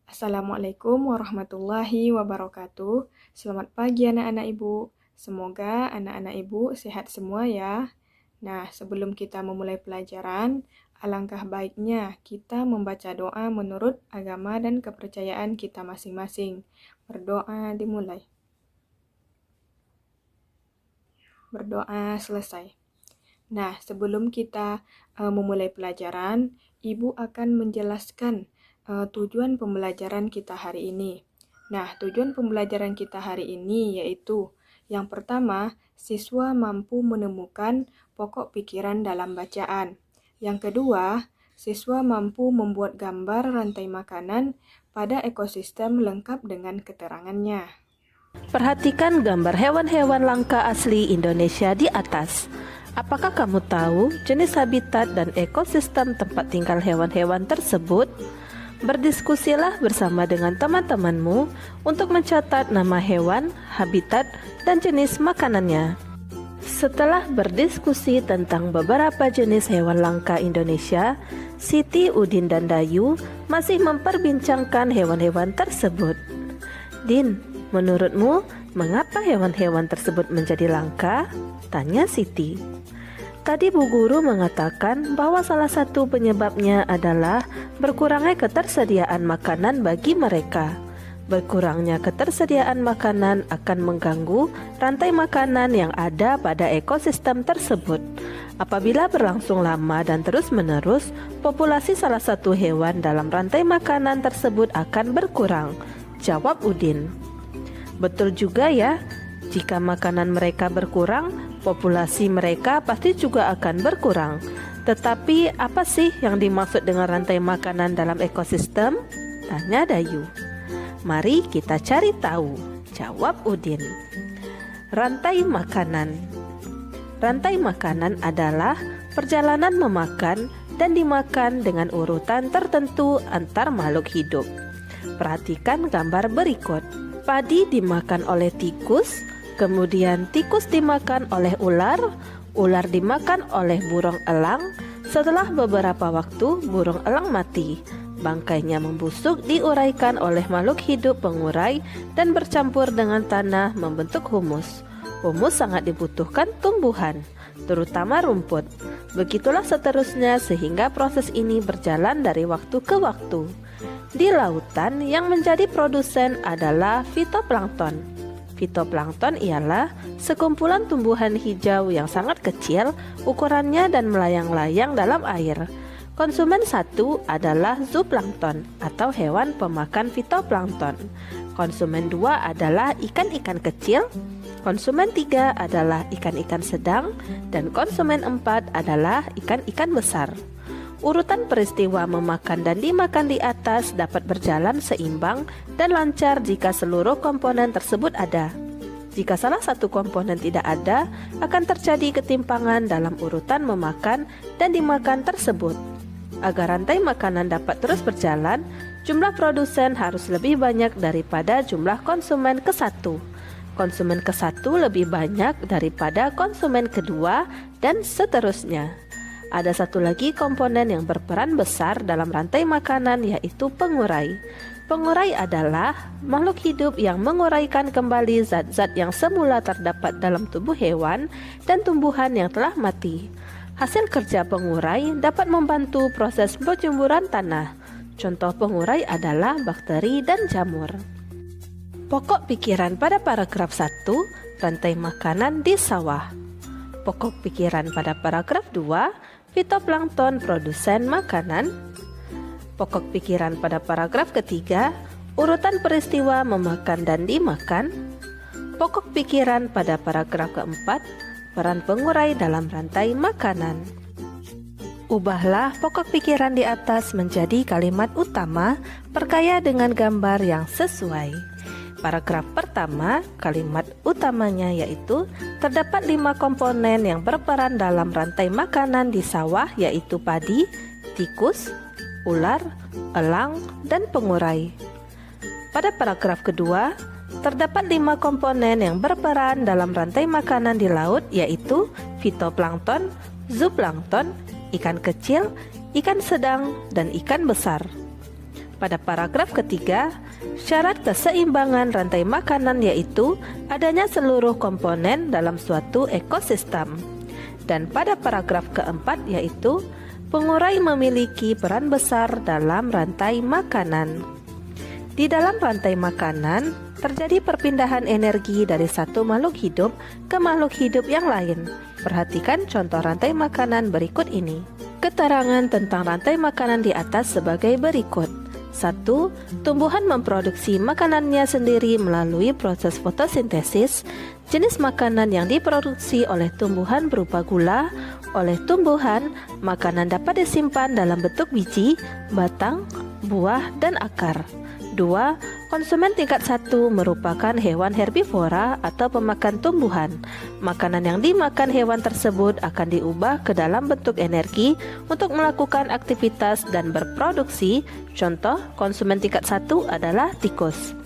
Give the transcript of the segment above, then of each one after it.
Assalamualaikum warahmatullahi wabarakatuh. Selamat pagi anak-anak ibu. Semoga anak-anak ibu sehat semua ya. Nah, sebelum kita memulai pelajaran, alangkah baiknya kita membaca doa menurut agama dan kepercayaan kita masing-masing. Berdoa dimulai. Berdoa selesai. Nah, sebelum kita memulai pelajaran, Ibu akan menjelaskan tujuan pembelajaran kita hari ini. Nah, tujuan pembelajaran kita hari ini yaitu yang pertama, siswa mampu menemukan pokok pikiran dalam bacaan. Yang kedua, siswa mampu membuat gambar rantai makanan pada ekosistem lengkap dengan keterangannya. Perhatikan gambar hewan-hewan langka asli Indonesia di atas. Apakah kamu tahu jenis habitat dan ekosistem tempat tinggal hewan-hewan tersebut? Berdiskusilah bersama dengan teman-temanmu untuk mencatat nama hewan, habitat, dan jenis makanannya. Setelah berdiskusi tentang beberapa jenis hewan langka Indonesia, Siti, Udin, dan Dayu masih memperbincangkan hewan-hewan tersebut. Din, menurutmu mengapa hewan-hewan tersebut menjadi langka? Tanya Siti. Tadi Bu Guru mengatakan bahwa salah satu penyebabnya adalah berkurangnya ketersediaan makanan bagi mereka. Berkurangnya ketersediaan makanan akan mengganggu rantai makanan yang ada pada ekosistem tersebut. Apabila berlangsung lama dan terus-menerus, populasi salah satu hewan dalam rantai makanan tersebut akan berkurang, jawab Udin. Betul juga ya, jika makanan mereka berkurang, populasi mereka pasti juga akan berkurang. Tetapi apa sih yang dimaksud dengan rantai makanan dalam ekosistem? Tanya Dayu. Mari kita cari tahu, jawab Udin. Rantai makanan. Rantai makanan adalah perjalanan memakan dan dimakan dengan urutan tertentu antar makhluk hidup. Perhatikan gambar berikut. Padi dimakan oleh tikus, kemudian tikus dimakan oleh ular, ular dimakan oleh burung elang. Setelah beberapa waktu, burung elang mati. Bangkainya membusuk diuraikan oleh makhluk hidup pengurai dan bercampur dengan tanah membentuk humus. Humus sangat dibutuhkan tumbuhan, terutama rumput. Begitulah seterusnya sehingga proses ini berjalan dari waktu ke waktu. Di lautan yang menjadi produsen adalah fitoplankton. Fitoplankton ialah sekumpulan tumbuhan hijau yang sangat kecil ukurannya dan melayang-layang dalam air. Konsumen satu adalah zooplankton atau hewan pemakan fitoplankton. Konsumen dua adalah ikan-ikan kecil. Konsumen tiga adalah ikan-ikan sedang. Dan konsumen empat adalah ikan-ikan besar. Urutan peristiwa memakan dan dimakan di atas dapat berjalan seimbang dan lancar jika seluruh komponen tersebut ada. Jika salah satu komponen tidak ada, akan terjadi ketimpangan dalam urutan memakan dan dimakan tersebut. Agar rantai makanan dapat terus berjalan, jumlah produsen harus lebih banyak daripada jumlah konsumen ke satu. Konsumen ke satu lebih banyak daripada konsumen kedua, dan seterusnya. Ada satu lagi komponen yang berperan besar dalam rantai makanan, yaitu pengurai. Pengurai adalah makhluk hidup yang menguraikan kembali zat-zat yang semula terdapat dalam tubuh hewan dan tumbuhan yang telah mati. Hasil kerja pengurai dapat membantu proses penjemburan tanah. Contoh pengurai adalah bakteri dan jamur. Pokok pikiran pada paragraf 1, rantai makanan di sawah. Pokok pikiran pada paragraf 2, fitoplankton produsen makanan. Pokok pikiran pada paragraf ketiga, urutan peristiwa memakan dan dimakan. Pokok pikiran pada paragraf keempat, peran pengurai dalam rantai makanan. Ubahlah pokok pikiran di atas menjadi kalimat utama, perkaya dengan gambar yang sesuai. Paragraf pertama, kalimat utamanya yaitu terdapat 5 komponen yang berperan dalam rantai makanan di sawah, yaitu padi, tikus, ular, elang, dan pengurai. Pada paragraf kedua, terdapat 5 komponen yang berperan dalam rantai makanan di laut, yaitu fitoplankton, zooplankton, ikan kecil, ikan sedang, dan ikan besar. Pada paragraf ketiga, syarat keseimbangan rantai makanan yaitu adanya seluruh komponen dalam suatu ekosistem. Dan pada paragraf keempat yaitu pengurai memiliki peran besar dalam rantai makanan. Di dalam rantai makanan, terjadi perpindahan energi dari satu makhluk hidup ke makhluk hidup yang lain. Perhatikan contoh rantai makanan berikut ini. Keterangan tentang rantai makanan di atas sebagai berikut. 1. Tumbuhan memproduksi makanannya sendiri melalui proses fotosintesis. Jenis makanan yang diproduksi oleh tumbuhan berupa gula. Oleh tumbuhan, makanan dapat disimpan dalam bentuk biji, batang, buah, dan akar. 2. Konsumen tingkat 1 merupakan hewan herbivora atau pemakan tumbuhan. Makanan yang dimakan hewan tersebut akan diubah ke dalam bentuk energi untuk melakukan aktivitas dan berproduksi. Contoh, konsumen tingkat 1 adalah tikus.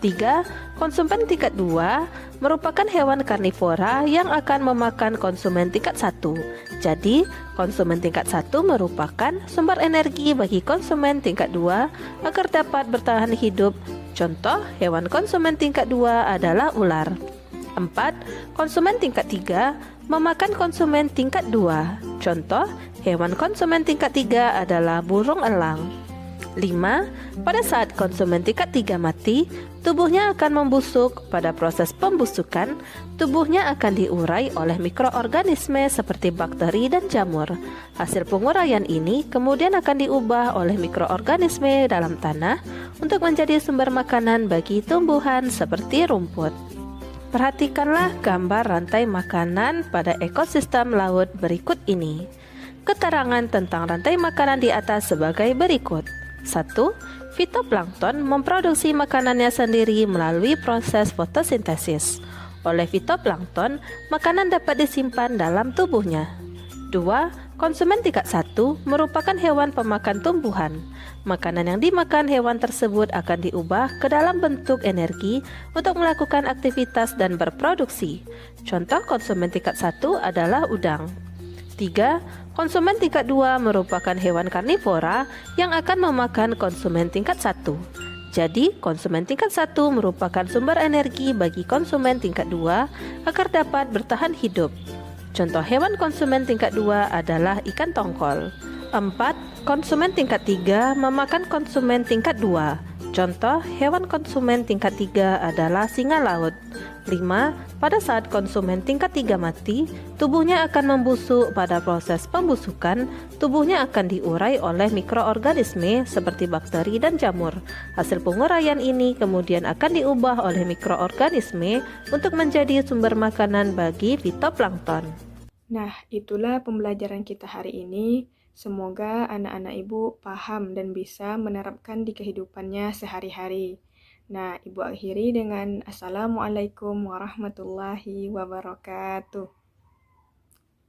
3. Konsumen tingkat 2 merupakan hewan karnivora yang akan memakan konsumen tingkat 1. Jadi, konsumen tingkat 1 merupakan sumber energi bagi konsumen tingkat 2 agar dapat bertahan hidup. Contoh, hewan konsumen tingkat 2 adalah ular. 4. Konsumen tingkat 3 memakan konsumen tingkat 2. Contoh, hewan konsumen tingkat 3 adalah burung elang. 5. Pada saat konsumen tingkat 3 mati, tubuhnya akan membusuk. Pada proses pembusukan, tubuhnya akan diurai oleh mikroorganisme seperti bakteri dan jamur. Hasil penguraian ini kemudian akan diubah oleh mikroorganisme dalam tanah untuk menjadi sumber makanan bagi tumbuhan seperti rumput. Perhatikanlah gambar rantai makanan pada ekosistem laut berikut ini. Keterangan tentang rantai makanan di atas sebagai berikut. 1. Fitoplankton memproduksi makanannya sendiri melalui proses fotosintesis. Oleh fitoplankton, makanan dapat disimpan dalam tubuhnya. 2. Konsumen tingkat 1 merupakan hewan pemakan tumbuhan. Makanan yang dimakan hewan tersebut akan diubah ke dalam bentuk energi untuk melakukan aktivitas dan berproduksi. Contoh konsumen tingkat 1 adalah udang. 3. Konsumen tingkat 2 merupakan hewan karnivora yang akan memakan konsumen tingkat 1. Jadi, konsumen tingkat 1 merupakan sumber energi bagi konsumen tingkat 2 agar dapat bertahan hidup. Contoh hewan konsumen tingkat 2 adalah ikan tongkol. 4. Konsumen tingkat 3 memakan konsumen tingkat 2. Contoh hewan konsumen tingkat 3 adalah singa laut. 5. Pada saat konsumen tingkat 3 mati, tubuhnya akan membusuk. Pada proses pembusukan, tubuhnya akan diurai oleh mikroorganisme seperti bakteri dan jamur. Hasil penguraian ini kemudian akan diubah oleh mikroorganisme untuk menjadi sumber makanan bagi fitoplankton. Nah, itulah pembelajaran kita hari ini. Semoga anak-anak Ibu paham dan bisa menerapkan di kehidupannya sehari-hari. Nah, Ibu akhiri dengan Assalamualaikum warahmatullahi wabarakatuh.